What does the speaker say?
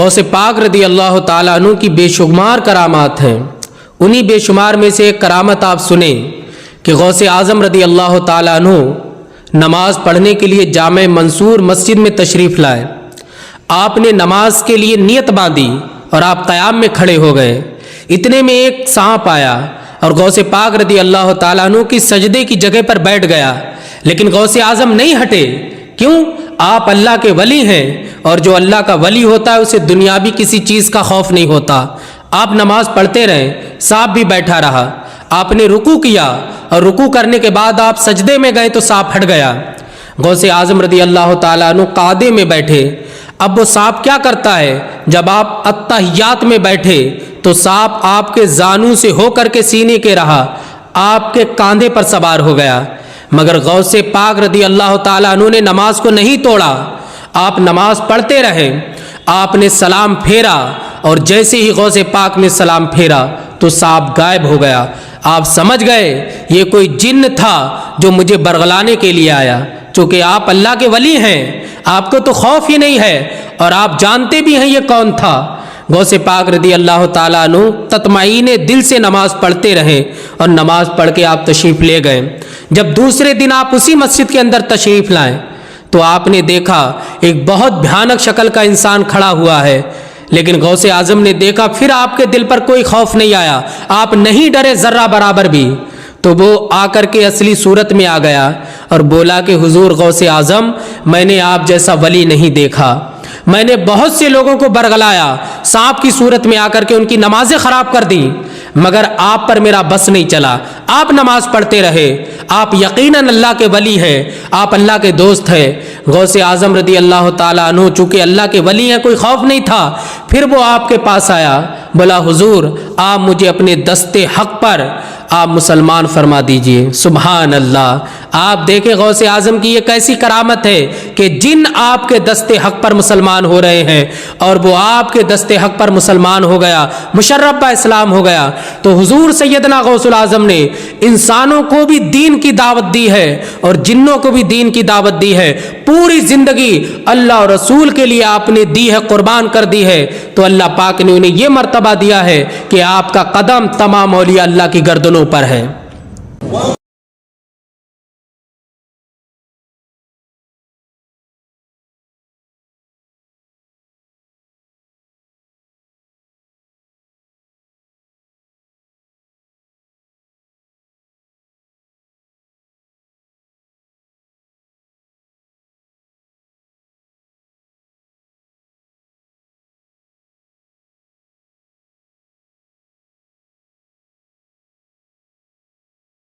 غوث پاک رضی اللہ تعالیٰ عنہ کی بے شمار کرامات ہیں۔ انہی بے شمار میں سے ایک کرامت آپ سنیں کہ غوث اعظم رضی اللہ تعالیٰ عنہ نماز پڑھنے کے لیے جامع منصور مسجد میں تشریف لائے۔ آپ نے نماز کے لیے نیت باندھی اور آپ قیام میں کھڑے ہو گئے۔ اتنے میں ایک سانپ آیا اور غوث پاک رضی اللہ تعالیٰ عنہ کی سجدے کی جگہ پر بیٹھ گیا، لیکن غوث اعظم نہیں ہٹے۔ کیوں؟ آپ اللہ کے ولی ہیں، اور جو اللہ کا ولی ہوتا ہے اسے دنیاوی کسی چیز کا خوف نہیں ہوتا۔ آپ نماز پڑھتے رہے، سانپ بھی بیٹھا رہا۔ آپ نے رکوع کیا اور رکوع کرنے کے بعد آپ سجدے میں گئے تو سانپ ہٹ گیا۔ غوث اعظم رضی اللہ تعالیٰ عنہ قعدے میں بیٹھے۔ اب وہ سانپ کیا کرتا ہے؟ جب آپ اتحیات میں بیٹھے تو سانپ آپ کے زانو سے ہو کر کے سینے کے رہا، آپ کے کاندھے پر سوار ہو گیا، مگر غوث پاک رضی اللہ تعالیٰ عنہ نے نماز کو نہیں توڑا۔ آپ نماز پڑھتے رہے۔ آپ نے سلام پھیرا اور جیسے ہی غوث پاک نے سلام پھیرا تو سانپ غائب ہو گیا۔ آپ سمجھ گئے یہ کوئی جن تھا جو مجھے برگلانے کے لیے آیا۔ چونکہ آپ اللہ کے ولی ہیں، آپ کو تو خوف ہی نہیں ہے، اور آپ جانتے بھی ہیں یہ کون تھا۔ غوث پاک رضی اللہ تعالیٰ عنہ تطمئین دل سے نماز پڑھتے رہے اور نماز پڑھ کے آپ تشریف لے گئے۔ جب دوسرے دن آپ اسی مسجد کے اندر تشریف لائیں تو آپ نے دیکھا ایک بہت بھیانک شکل کا انسان کھڑا ہوا ہے، لیکن غوث اعظم نے دیکھا، پھر آپ کے دل پر کوئی خوف نہیں آیا، آپ نہیں ڈرے ذرہ برابر بھی۔ تو وہ آ کر کے اصلی صورت میں آ گیا اور بولا کہ حضور غوث اعظم، میں نے آپ جیسا ولی نہیں دیکھا۔ میں نے بہت سے لوگوں کو برگلایا، سانپ کی صورت میں آ کر کے ان کی نمازیں خراب کر دیں، مگر آپ پر میرا بس نہیں چلا۔ آپ نماز پڑھتے رہے، آپ یقیناً اللہ کے ولی ہیں، آپ اللہ کے دوست ہیں۔ غوث اعظم رضی اللہ تعالیٰ عنہ چونکہ اللہ کے ولی ہیں، کوئی خوف نہیں تھا۔ پھر وہ آپ کے پاس آیا، بولا حضور آپ مجھے اپنے دست حق پر آپ مسلمان فرما دیجئے۔ سبحان اللہ! آپ دیکھیں غوث اعظم کی یہ کیسی کرامت ہے کہ جن آپ کے دست حق پر مسلمان ہو رہے ہیں اور وہ آپ کے دست حق پر مسلمان ہو گیا، مشرف اسلام ہو گیا۔ تو حضور سیدنا غوث الاعظم نے انسانوں کو بھی دین کی دعوت دی ہے اور جنوں کو بھی دین کی دعوت دی ہے۔ پوری زندگی اللہ اور رسول کے لیے آپ نے دی ہے، قربان کر دی ہے۔ تو اللہ پاک نے انہیں یہ مرتبہ دیا ہے کہ آپ کا قدم تمام اولیاء اللہ کی گردنوں پر ہے۔